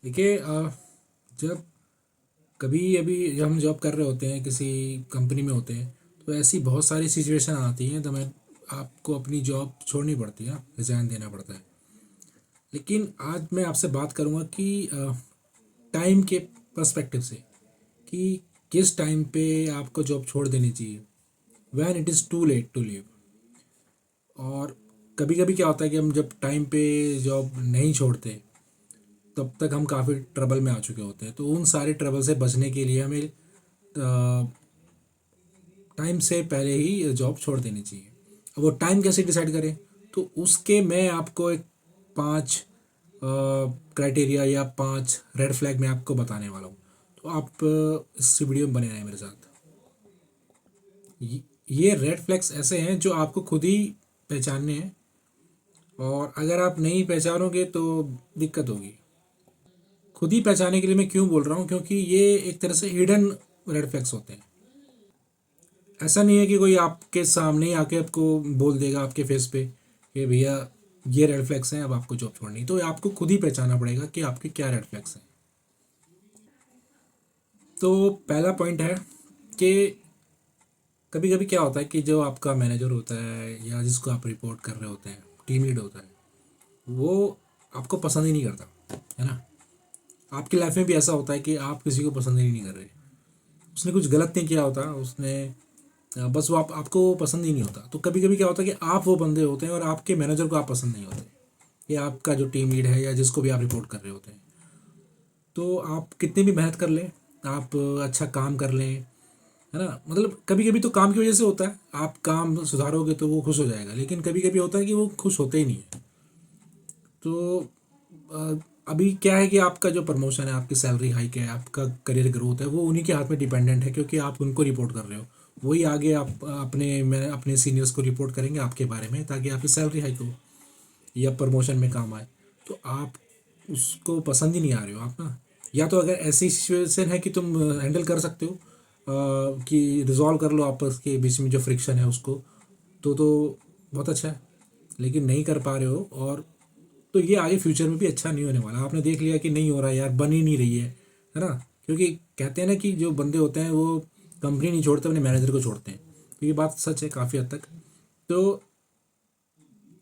देखिए जब कभी अभी जब हम जॉब कर रहे होते हैं किसी कंपनी में होते हैं तो ऐसी बहुत सारी सिचुएशन आती हैं तो मैं आपको अपनी जॉब छोड़नी पड़ती है, रिज़ाइन देना पड़ता है। लेकिन आज मैं आपसे बात करूंगा कि टाइम के पर्सपेक्टिव से कि किस टाइम पे आपको जॉब छोड़ देनी चाहिए, when it is too late to leave. और कभी कभी क्या होता है कि हम जब टाइम पे जॉब नहीं छोड़ते तब तक हम काफ़ी ट्रबल में आ चुके होते हैं। तो उन सारे ट्रबल से बचने के लिए हमें टाइम से पहले ही जॉब छोड़ देनी चाहिए। अब वो टाइम कैसे डिसाइड करें, तो उसके मैं आपको एक 5 क्राइटेरिया या 5 रेड फ्लैग मैं आपको बताने वाला हूँ। तो आप इस वीडियो में बने रहें मेरे साथ। ये रेड फ्लैग्स ऐसे हैं जो आपको खुद ही पहचानने हैं, और अगर आप नहीं पहचानोगे तो दिक्कत होगी। खुद ही पहचानने के लिए मैं क्यों बोल रहा हूँ, क्योंकि ये एक तरह से हिडन रेड फ्लैग्स होते हैं। ऐसा नहीं है कि कोई आपके सामने ही आके आपको बोल देगा आपके फेस पे कि भैया ये रेड फ्लैग्स हैं, अब आपको जॉब छोड़नी। तो आपको खुद ही पहचानना पड़ेगा कि आपके क्या रेड फ्लैग्स हैं। तो पहला पॉइंट है कि कभी कभी क्या होता है कि जो आपका मैनेजर होता है या जिसको आप रिपोर्ट कर रहे होते हैं, टीम लीड होता है, वो आपको पसंद ही नहीं करता, है ना। आपकी लाइफ में भी ऐसा होता है कि आप किसी को पसंद ही नहीं कर रहे। उसने कुछ गलत नहीं किया होता, उसने बस वो आपको पसंद ही नहीं होता। तो कभी कभी क्या होता है कि आप वो बंदे होते हैं और आपके मैनेजर को आप पसंद नहीं होते, या आपका जो टीम लीड है या जिसको भी आप रिपोर्ट कर रहे होते हैं। तो आप कितनी भी मेहनत कर लें, आप अच्छा काम कर लें, है ना, मतलब कभी कभी तो काम की वजह से होता है, आप काम सुधारोगे तो वो खुश हो जाएगा। लेकिन कभी कभी होता है कि वो खुश होते ही नहीं है। तो अ, अभी क्या है कि आपका जो प्रमोशन है, आपकी सैलरी हाइक है, आपका करियर ग्रोथ है, वो उन्हीं के हाथ में डिपेंडेंट है, क्योंकि आप उनको रिपोर्ट कर रहे हो। वही आगे आप अपने सीनियर्स को रिपोर्ट करेंगे आपके बारे में, ताकि आपकी सैलरी हाइक हो या प्रमोशन में काम आए। तो आप उसको पसंद ही नहीं आ रहे हो आप ना। या तो अगर ऐसी सिचुएशन है कि तुम हैंडल कर सकते हो, कि रिजॉल्व कर लो आपस के बीच में जो फ्रिक्शन है उसको, तो बहुत अच्छा है। लेकिन नहीं कर पा रहे हो, और तो ये आगे फ्यूचर में भी अच्छा नहीं होने वाला। आपने देख लिया कि नहीं हो रहा यार, बन ही नहीं रही है ना। क्योंकि कहते हैं ना कि जो बंदे होते हैं वो कंपनी नहीं छोड़ते, अपने मैनेजर को छोड़ते हैं। तो ये बात सच है काफ़ी हद तक। तो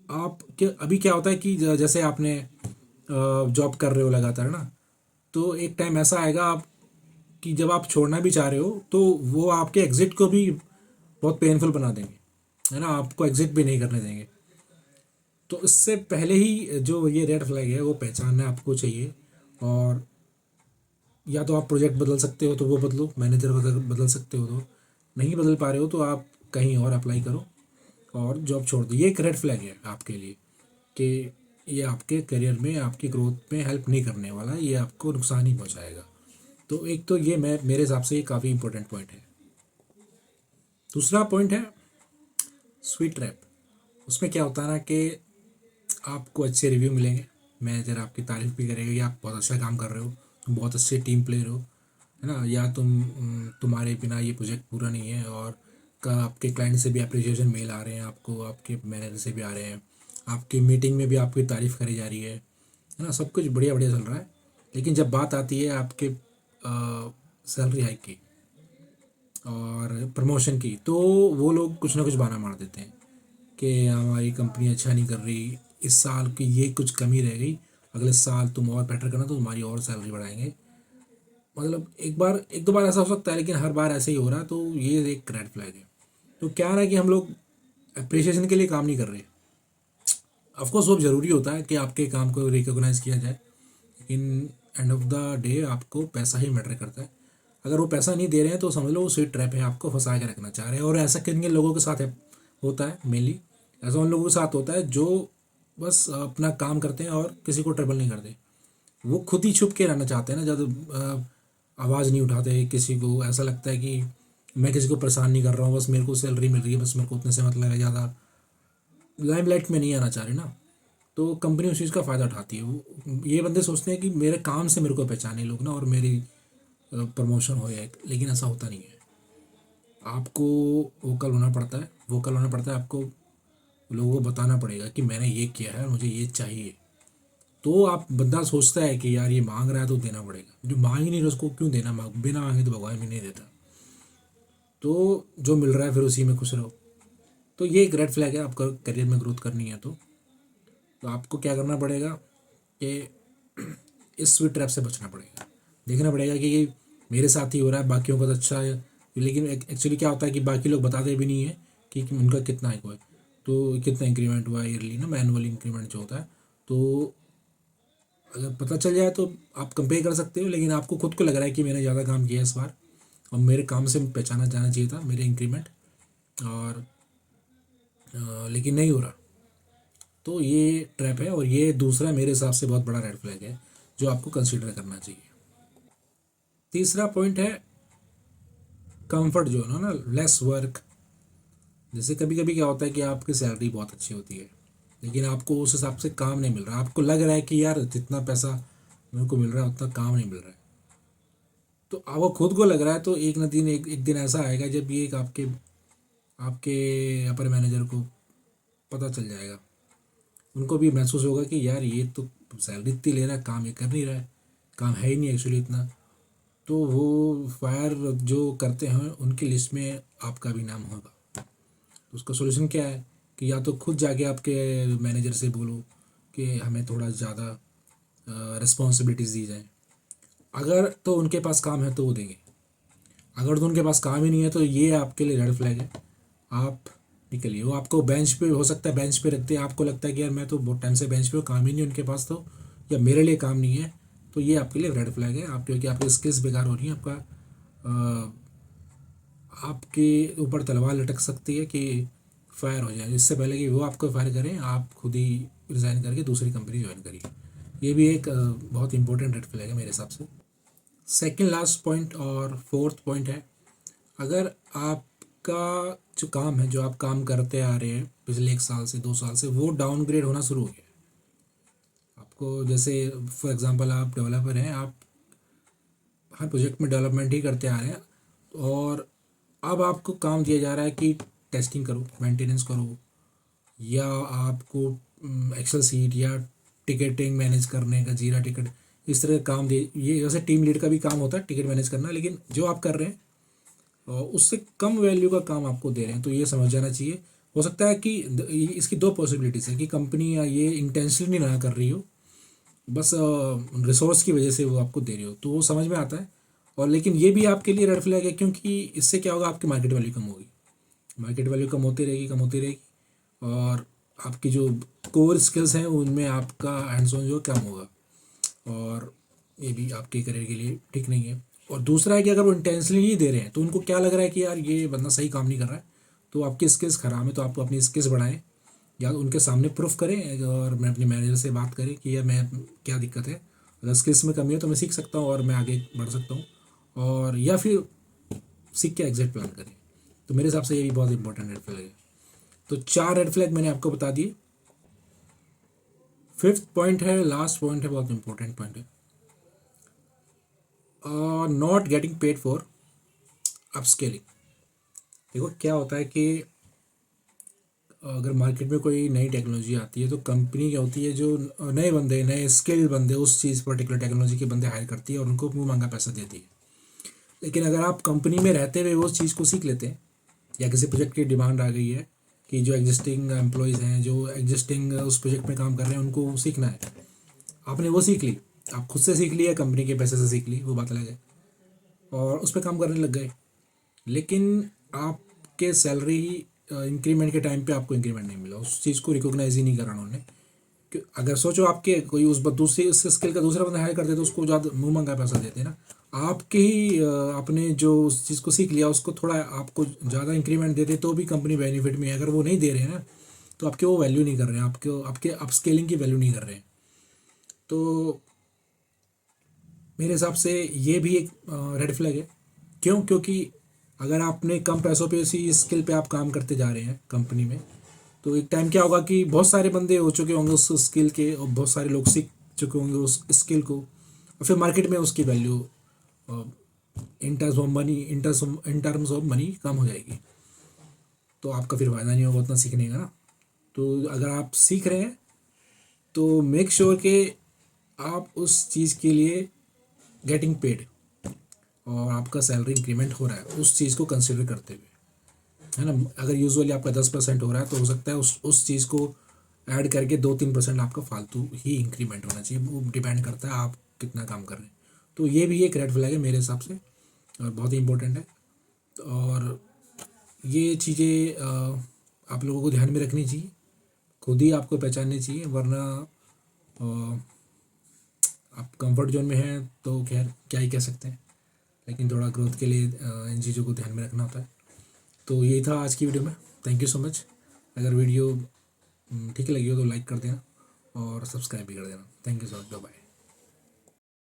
आप क्या, अभी क्या होता है कि जैसे आपने जॉब कर रहे हो लगातार ना, तो एक टाइम ऐसा आएगा आप कि जब आप छोड़ना भी चाह रहे हो तो वो आपके एग्ज़िट को भी बहुत पेनफुल बना देंगे, है ना, आपको एग्ज़िट भी नहीं करने देंगे। तो इससे पहले ही जो ये रेड फ्लैग है वो पहचानना आपको चाहिए। और या तो आप प्रोजेक्ट बदल सकते हो तो वो बदलो, मैनेजर बदल सकते हो। तो नहीं बदल पा रहे हो तो आप कहीं और अप्लाई करो और जॉब छोड़ दो। ये एक रेड फ्लैग है आपके लिए कि ये आपके करियर में, आपकी ग्रोथ में हेल्प नहीं करने वाला, ये आपको नुकसान ही पहुंचाएगा। तो एक तो ये मैं मेरे हिसाब से ये काफ़ी इंपॉर्टेंट पॉइंट है। दूसरा पॉइंट है स्वीट रैप। उसमें क्या होता है ना कि आपको अच्छे रिव्यू मिलेंगे, मैनेजर आपकी तारीफ भी करेगा कि आप बहुत अच्छा काम कर रहे हो, तुम बहुत अच्छे टीम प्लेयर हो, है ना, या तुम्हारे बिना ये प्रोजेक्ट पूरा नहीं है। और आपके क्लाइंट से भी अप्रिसिएशन मेल आ रहे हैं आपको, आपके मैनेजर से भी आ रहे हैं, आपकी मीटिंग में भी आपकी तारीफ़ करी जा रही है ना, सब कुछ बढ़िया बढ़िया चल रहा है। लेकिन जब बात आती है आपके सैलरी हाइक की और प्रमोशन की, तो वो लोग कुछ ना कुछ बहाना मार देते हैं कि हमारी कंपनी अच्छा नहीं कर रही, इस साल की ये कुछ कमी रह गई, अगले साल तुम और बेटर करना तो तुम्हारी और सैलरी बढ़ाएंगे। मतलब एक दो बार ऐसा हो सकता है, लेकिन हर बार ऐसे ही हो रहा है, तो ये एक रेड फ्लैग है। तो क्या है ना कि हम लोग अप्रिसिएशन के लिए काम नहीं कर रहे। ऑफकोर्स वो ज़रूरी होता है कि आपके काम को रिकॉग्नाइज़ किया जाए, लेकिन एंड ऑफ द डे आपको पैसा ही मैटर करता है। अगर वो पैसा नहीं दे रहे हैं तो समझ लो वो स्वीट ट्रैप है, आपको फंसा के रखना चाह रहे हैं। और ऐसा किन किन लोगों के साथ है, होता है मेनली ऐसा उन लोगों के साथ होता है जो बस अपना काम करते हैं और किसी को ट्रबल नहीं करते। वो खुद ही छुप के रहना चाहते हैं ना, जब आवाज़ नहीं उठाते किसी को। ऐसा लगता है कि मैं किसी को परेशान नहीं कर रहा हूँ, बस मेरे को सैलरी मिल रही है, बस मेरे को उतने से मतलब है, ज़्यादा लाइमलाइट में नहीं आना चाह रहे ना। तो कंपनी उस चीज़ का फ़ायदा उठाती है। वो ये बंदे सोचते हैं कि मेरे काम से मेरे को पहचाने लोग ना, और मेरी प्रमोशन हो जाए। लेकिन ऐसा होता नहीं है। आपको वोकल होना पड़ता है आपको। लोगों को बताना पड़ेगा कि मैंने ये किया है और मुझे ये चाहिए। तो आप बंदा सोचता है कि यार ये मांग रहा है तो देना पड़ेगा, जो मांग ही नहीं रहा उसको क्यों देना, बिना मांगे तो भगवान भी नहीं देता। तो जो मिल रहा है फिर उसी में खुश रहो। तो ये एक रेड फ्लैग है, आपका करियर में ग्रोथ करनी है तो आपको क्या करना पड़ेगा कि इस स्वीट ट्रैप से बचना पड़ेगा। देखना पड़ेगा कि ये मेरे साथ ही हो रहा है, बाकियों का तो अच्छा है, लेकिन एक्चुअली क्या होता है कि बाकी लोग बताते भी नहीं है कि उनका कितना है हुआ है, तो कितना इंक्रीमेंट हुआ है ईयरली ना, एनुअल इंक्रीमेंट जो होता है। तो अगर पता चल जाए तो आप कंपेयर कर सकते हो, लेकिन आपको खुद को लग रहा है कि मैंने ज़्यादा काम किया इस बार और मेरे काम से पहचाना जाना चाहिए था मेरे इंक्रीमेंट, और लेकिन नहीं हो रहा। तो ये ट्रैप है, और ये दूसरा मेरे हिसाब से बहुत बड़ा रेड फ्लैग है जो आपको कंसीडर करना चाहिए। तीसरा पॉइंट है कंफर्ट जोन, है ना, लेस वर्क। जैसे कभी कभी क्या होता है कि आपकी सैलरी बहुत अच्छी होती है लेकिन आपको उस हिसाब से काम नहीं मिल रहा, आपको लग रहा है कि यार जितना पैसा मेरे को मिल रहा है उतना काम नहीं मिल रहा है। तो आपको खुद को लग रहा है, तो एक दिन ऐसा आएगा जब ये एक आपके आपके अपर मैनेजर को पता चल जाएगा, उनको भी महसूस होगा कि यार ये तो सैलरी इतनी ले रहा है, काम ये कर नहीं रहा है, काम है ही नहीं एक्चुअली इतना। तो वो फायर जो करते हैं उनकी लिस्ट में आपका भी नाम होगा। तो उसका सोल्यूशन क्या है कि या तो खुद जाके आपके मैनेजर से बोलो कि हमें थोड़ा ज़्यादा रिस्पॉन्सिबिलिटीज़ दी जाए। अगर तो उनके पास काम है तो वो देंगे, अगर तो उनके पास काम ही नहीं है तो ये आपके लिए रेड फ्लैग है, आप निकलिए। वो आपको बेंच पे, हो सकता है बेंच पे रखते हैं, आपको लगता है कि यार मैं तो बहुत टाइम से बेंच पे हूँ, काम ही नहीं उनके पास, तो या मेरे लिए काम नहीं है, तो ये आपके लिए रेड फ्लैग है। आप क्योंकि आपकी स्किल्स बेकार हो रही हैं, आपके ऊपर तलवार लटक सकती है कि फायर हो जाए। इससे पहले कि वो आपको फायर करें, आप खुद ही रिज़ाइन करके दूसरी कंपनी ज्वाइन करिए। ये भी एक बहुत इंपॉर्टेंट रेड फ्लैग है मेरे हिसाब से। सेकंड लास्ट पॉइंट और फोर्थ पॉइंट है, अगर आपका जो काम है, जो आप काम करते आ रहे हैं पिछले 1 साल से 2 साल से, वो डाउनग्रेड होना शुरू हो गया। आपको जैसे फॉर एग्जांपल आप डेवलपर हैं, आप हर प्रोजेक्ट में डेवलपमेंट ही करते आ रहे हैं, और अब आपको काम दिया जा रहा है कि टेस्टिंग करो, मेंटेनेंस करो, या आपको एक्सेल सीट या टिकटिंग मैनेज करने का, जीरा टिकट, इस तरह का काम दे। ये वैसे टीम लीड का भी काम होता है टिकट मैनेज करना, लेकिन जो आप कर रहे हैं उससे कम वैल्यू का काम आपको दे रहे हैं, तो ये समझ जाना चाहिए। हो सकता है कि इसकी दो पॉसिबिलिटीज़ है कि कंपनी या ये इंटेंशनली ना कर रही हो, बस रिसोर्स की वजह से वो आपको दे रही हो, तो वो समझ में आता है। और लेकिन ये भी आपके लिए रेड फ्लैग है, क्योंकि इससे क्या होगा, आपकी मार्केट वैल्यू कम होगी, मार्केट वैल्यू कम होती रहेगी, कम होती रहेगी, और आपकी जो कोर स्किल्स हैं उनमें आपका हैंड्स ऑन जो कम होगा, और ये भी आपके करियर के लिए ठीक नहीं है। और दूसरा है कि अगर वो इंटेंशनली ही दे रहे हैं तो उनको क्या लग रहा है कि यार ये बंदा सही काम नहीं कर रहा है, तो आपकी स्किल्स ख़राब है, तो आपको अपनी स्किल्स बढ़ाएं, या उनके सामने प्रूफ करें, और मैं अपने मैनेजर से बात करें कि यार मैं क्या दिक्कत है, अगर स्किल्स में कमी है तो मैं सीख सकता हूँ और मैं आगे बढ़ सकता हूँ, और या फिर सीख के एग्जिट प्लान करें। तो मेरे हिसाब से ये भी बहुत इंपॉर्टेंट रेड फ्लैग है। तो 4 रेड फ्लैग मैंने आपको बता दिए। फिफ्थ पॉइंट है, लास्ट पॉइंट है, बहुत इंपॉर्टेंट पॉइंट है, not getting paid for upscaling. देखो क्या होता है कि अगर मार्केट में कोई नई टेक्नोलॉजी आती है तो कंपनी क्या होती है, जो नए बंदे, नए स्किल्ड बंदे उस चीज़ पर्टिकुलर टेक्नोलॉजी के बंदे हायर करती है और उनको मुँह मांगा पैसा देती है। लेकिन अगर आप कंपनी में रहते हुए उस चीज़ को सीख लेते हैं, या किसी प्रोजेक्ट की डिमांड आ गई है कि जो एग्जिस्टिंग एम्प्लॉयज़ हैं, जो एग्जिस्टिंग उस प्रोजेक्ट में काम कर रहे हैं, उनको सीखना है, आपने वो सीख ली, आप खुद से सीख ली या कंपनी के पैसे से सीख ली, वो बात अलग है, और उस पर काम करने लग गए, लेकिन आपके सैलरी इंक्रीमेंट के टाइम पे आपको इंक्रीमेंट नहीं मिला, उस चीज़ को रिकॉग्नाइज ही नहीं करा उन्होंने। अगर सोचो आपके कोई दूसरी उस स्किल का दूसरा बंदा हायर करते तो उसको ज़्यादा मुँह मंगा पैसा देते ना, आपके ही आपने जो उस चीज़ को सीख लिया उसको थोड़ा आपको ज़्यादा इंक्रीमेंट देते तो भी कंपनी बेनिफिट में है। अगर वो नहीं दे रहे हैं ना, तो आपके वो वैल्यू नहीं कर रहे हैं, आपके अपस्केलिंग की वैल्यू नहीं कर रहे हैं। तो मेरे हिसाब से ये भी एक रेड फ्लैग है। क्यों? क्योंकि अगर आपने कम पैसों पे इसी स्किल पे आप काम करते जा रहे हैं कंपनी में, तो एक टाइम क्या होगा कि बहुत सारे बंदे हो चुके होंगे उस स्किल के, और बहुत सारे लोग सीख चुके होंगे उस स्किल को, और फिर मार्केट में उसकी value in terms of money कम हो जाएगी, तो आपका फिर फ़ायदा नहीं होगा उतना सीखने का ना। तो अगर आप सीख रहे हैं तो मेक श्योर कि आप उस चीज़ के लिए गेटिंग पेड और आपका सैलरी इंक्रीमेंट हो रहा है उस चीज़ को कंसिडर करते हुए, है ना। अगर यूजुअली आपका 10% हो रहा है तो हो सकता है उस चीज़ को ऐड करके 2-3% आपका फालतू ही इंक्रीमेंट होना चाहिए। वो डिपेंड करता है आप कितना काम कर रहे हैं। तो ये भी एक रेड फ्लैग है मेरे हिसाब से और बहुत ही इंपॉर्टेंट है। और ये चीज़ें आप लोगों को ध्यान में रखनी चाहिए, खुद ही आपको पहचाननी चाहिए, वरना आप कंफर्ट जोन में हैं तो खैर क्या ही कह सकते हैं, लेकिन थोड़ा ग्रोथ के लिए इन चीज़ों को ध्यान में रखना होता है। तो यही था आज की वीडियो में। Thank you so much. अगर वीडियो ठीक लगी हो तो लाइक कर देना और सब्सक्राइब भी कर देना। Thank you so much. Bye.